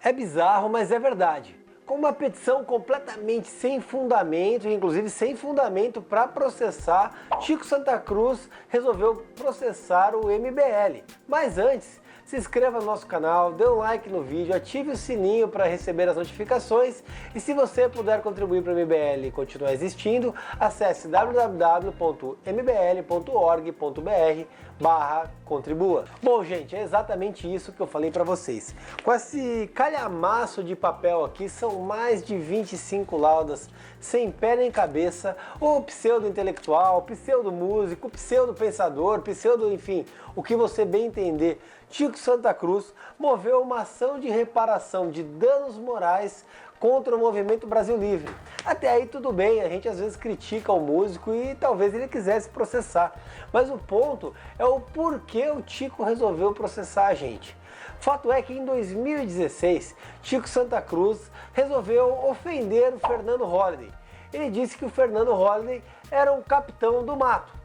É bizarro, mas é verdade. Com uma petição completamente sem fundamento, inclusive sem fundamento para processar, Chico Santa Cruz resolveu processar o MBL. Mas antes, se inscreva no nosso canal, dê um like no vídeo, ative o sininho para receber as notificações e se você puder contribuir para o MBL continuar existindo, acesse www.mbl.org.br/contribua. Bom, gente, é exatamente isso que eu falei para vocês. Com esse calhamaço de papel aqui, são mais de 25 laudas sem pé nem cabeça, o pseudo-intelectual, pseudo-músico, pseudo-pensador, pseudo, enfim, o que você bem entender. Chico Santa Cruz moveu uma ação de reparação de danos morais contra o movimento Brasil Livre. Até aí tudo bem, a gente às vezes critica o músico e talvez ele quisesse processar. Mas o ponto é o porquê o Chico resolveu processar a gente. Fato é que em 2016, Chico Santa Cruz resolveu ofender o Fernando Holliday. Ele disse que o Fernando Holliday era um capitão do mato.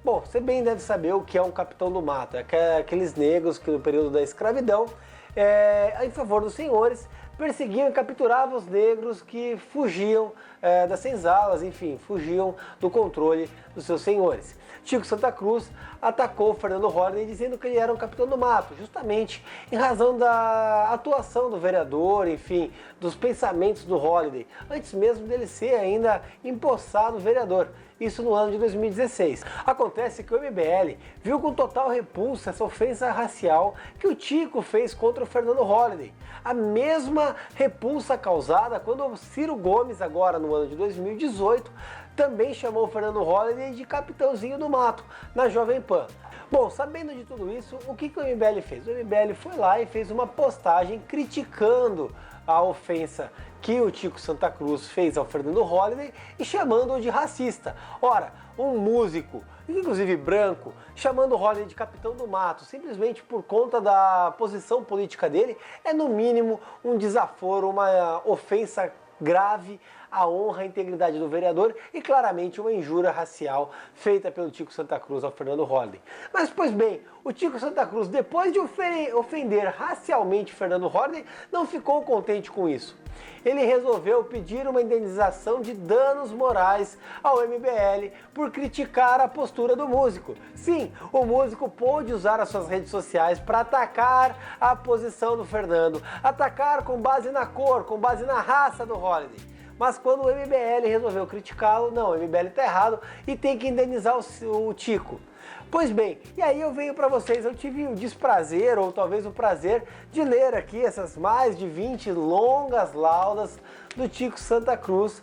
Bom, você bem deve saber o que é um capitão do mato. É aqueles negros que no período da escravidão, em favor dos senhores, perseguiam e capturavam os negros que fugiam das senzalas, enfim, fugiam do controle dos seus senhores. Chico Santa Cruz atacou o Fernando Holliday dizendo que ele era um capitão do mato, justamente em razão da atuação do vereador, enfim, dos pensamentos do Holliday, antes mesmo dele ser ainda empossado vereador. Isso no ano de 2016. Acontece que o MBL viu com total repulsa essa ofensa racial que o Chico fez contra o Fernando Holliday. A mesma repulsa causada quando o Ciro Gomes, agora no ano de 2018, também chamou o Fernando Holliday de capitãozinho do mato, na Jovem Pan. Bom, sabendo de tudo isso, o que o MBL fez? O MBL foi lá e fez uma postagem criticando a ofensa que o Chico Santa Cruz fez ao Fernando Holliday e chamando-o de racista. Ora, um músico, inclusive branco, chamando o Holliday de capitão do mato, simplesmente por conta da posição política dele, é no mínimo um desaforo, uma ofensa grave à honra e integridade do vereador e claramente uma injúria racial feita pelo Chico Santa Cruz ao Fernando Holliday. Mas, pois bem, o Chico Santa Cruz, depois de ofender racialmente Fernando Holliday, não ficou contente com isso. Ele resolveu pedir uma indenização de danos morais ao MBL por criticar a postura do músico. Sim, o músico pôde usar as suas redes sociais para atacar a posição do Fernando, atacar com base na cor, com base na raça do Holliday. Mas quando o MBL resolveu criticá-lo, não, o MBL está errado e tem que indenizar o Chico. Pois bem, e aí eu venho para vocês, eu tive o desprazer, ou talvez o prazer, de ler aqui essas mais de 20 longas laudas do Chico Santa Cruz,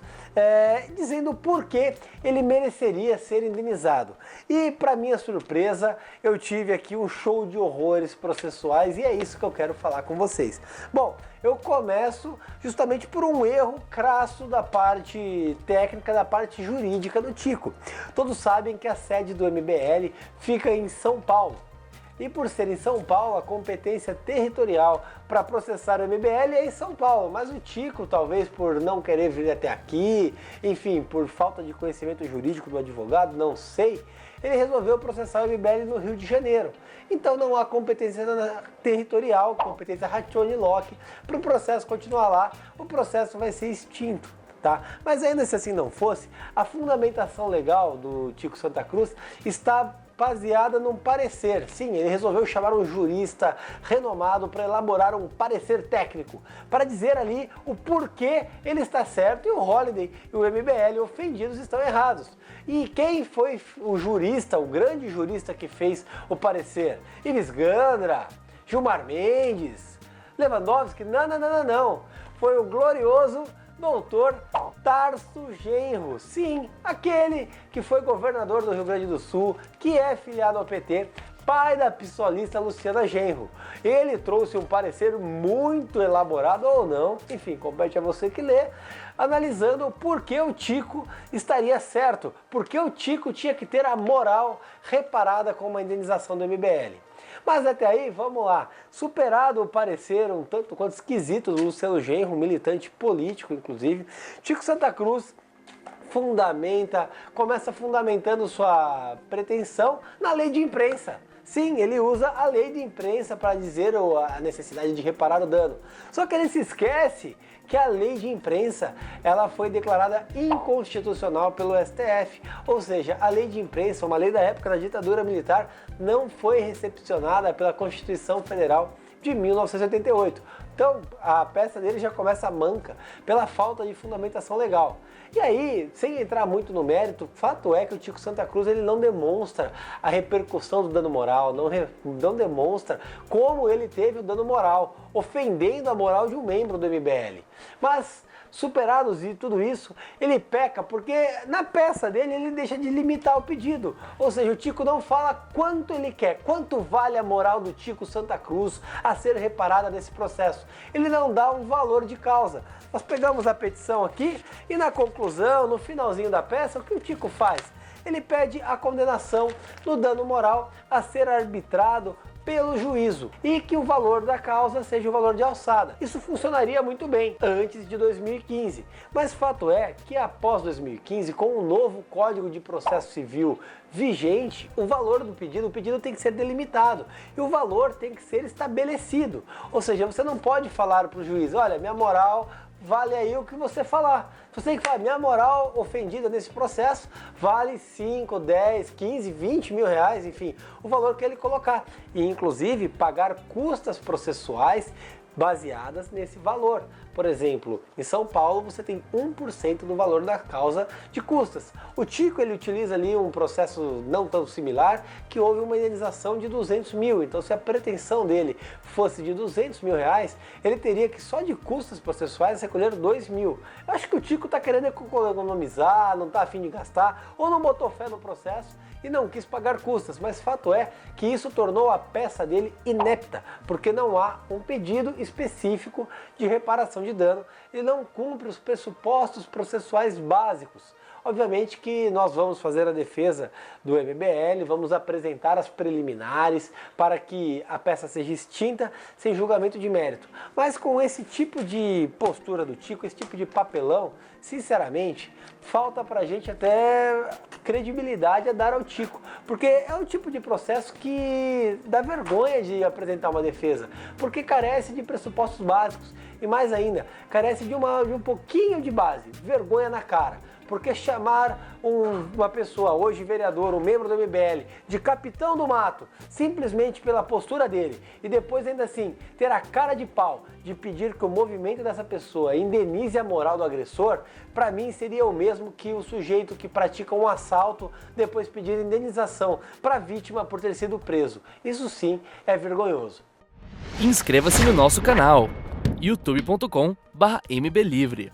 dizendo por que ele mereceria ser indenizado. E para minha surpresa, eu tive aqui um show de horrores processuais e é isso que eu quero falar com vocês. Bom, eu começo justamente por um erro crasso da parte técnica, da parte jurídica do Chico. Todos sabem que a sede do MBL fica em São Paulo. E por ser em São Paulo, a competência territorial para processar o MBL é em São Paulo. Mas o Chico, talvez por não querer vir até aqui, enfim, por falta de conhecimento jurídico do advogado, não sei, ele resolveu processar o MBL no Rio de Janeiro. Então não há competência territorial, competência Hatch-Locke, para o processo continuar lá, o processo vai ser extinto. Tá? Mas ainda se assim não fosse, a fundamentação legal do Chico Santa Cruz está baseada num parecer. Sim, ele resolveu chamar um jurista renomado para elaborar um parecer técnico, para dizer ali o porquê ele está certo e o Holliday e o MBL ofendidos estão errados. E quem foi o jurista, o grande jurista que fez o parecer? Ives Gandra, Gilmar Mendes, Lewandowski? Não. Foi o glorioso Doutor Tarso Genro, sim, aquele que foi governador do Rio Grande do Sul, que é filiado ao PT, pai da psolista Luciana Genro. Ele trouxe um parecer muito elaborado ou não, enfim, compete a você que lê, analisando por que o Chico estaria certo, por que o Chico tinha que ter a moral reparada com uma indenização do MBL. Mas até aí, vamos lá. Superado o parecer um tanto quanto esquisito do Luciano Genro, militante político inclusive, Chico Santa Cruz começa fundamentando sua pretensão na lei de imprensa. Sim, ele usa a lei de imprensa para dizer a necessidade de reparar o dano. Só que ele se esquece que a lei de imprensa ela foi declarada inconstitucional pelo STF. Ou seja, a lei de imprensa, uma lei da época da ditadura militar, não foi recepcionada pela Constituição Federal de 1988. Então, a peça dele já começa manca pela falta de fundamentação legal. E aí, sem entrar muito no mérito, fato é que o Tico Santa Cruz ele não demonstra a repercussão do dano moral, não demonstra como ele teve o dano moral, ofendendo a moral de um membro do MBL. Mas, superados de tudo isso, ele peca porque na peça dele ele deixa de limitar o pedido. Ou seja, o Tico não fala quanto ele quer, quanto vale a moral do Tico Santa Cruz a ser reparada nesse processo. Ele não dá um valor de causa. Nós pegamos a petição aqui e na conclusão, no finalzinho da peça, o que o Tico faz? Ele pede a condenação do dano moral a ser arbitrado pelo juízo e que o valor da causa seja o valor de alçada. Isso funcionaria muito bem antes de 2015, mas fato é que após 2015, com o novo Código de Processo Civil vigente, o valor do pedido, o pedido tem que ser delimitado e o valor tem que ser estabelecido. Ou seja, você não pode falar para o juiz, olha, minha moral vale aí o que você falar. Você tem que falar, minha moral ofendida nesse processo vale 5, 10, 15, 20 mil reais, enfim, o valor que ele colocar. E inclusive pagar custas processuais baseadas nesse valor. Por exemplo, em São Paulo você tem 1% do valor da causa de custas. O Tico ele utiliza ali um processo não tão similar que houve uma indenização de 200 mil. Então se a pretensão dele fosse de 200 mil reais, ele teria que só de custas processuais recolher 2 mil. Eu acho que o Tico está querendo economizar, não está a fim de gastar ou não botou fé no processo e não quis pagar custas, mas fato é que isso tornou a peça dele inepta, porque não há um pedido específico de reparação de dano, ele não cumpre os pressupostos processuais básicos. Obviamente que nós vamos fazer a defesa do MBL, vamos apresentar as preliminares para que a peça seja extinta sem julgamento de mérito. Mas com esse tipo de postura do Tico, esse tipo de papelão, sinceramente, falta pra gente até credibilidade a dar ao Tico, porque é o tipo de processo que dá vergonha de apresentar uma defesa, porque carece de pressupostos básicos e mais ainda, carece de um pouquinho de base, vergonha na cara. Porque chamar uma pessoa, hoje vereador, um membro do MBL, de capitão do mato, simplesmente pela postura dele, e depois ainda assim ter a cara de pau de pedir que o movimento dessa pessoa indenize a moral do agressor, para mim seria o mesmo que o sujeito que pratica um assalto depois pedir indenização para a vítima por ter sido preso. Isso sim é vergonhoso. Inscreva-se no nosso canal youtube.com/mblivre.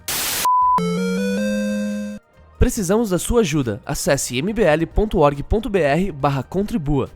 Precisamos da sua ajuda. Acesse mbl.org.br/contribua.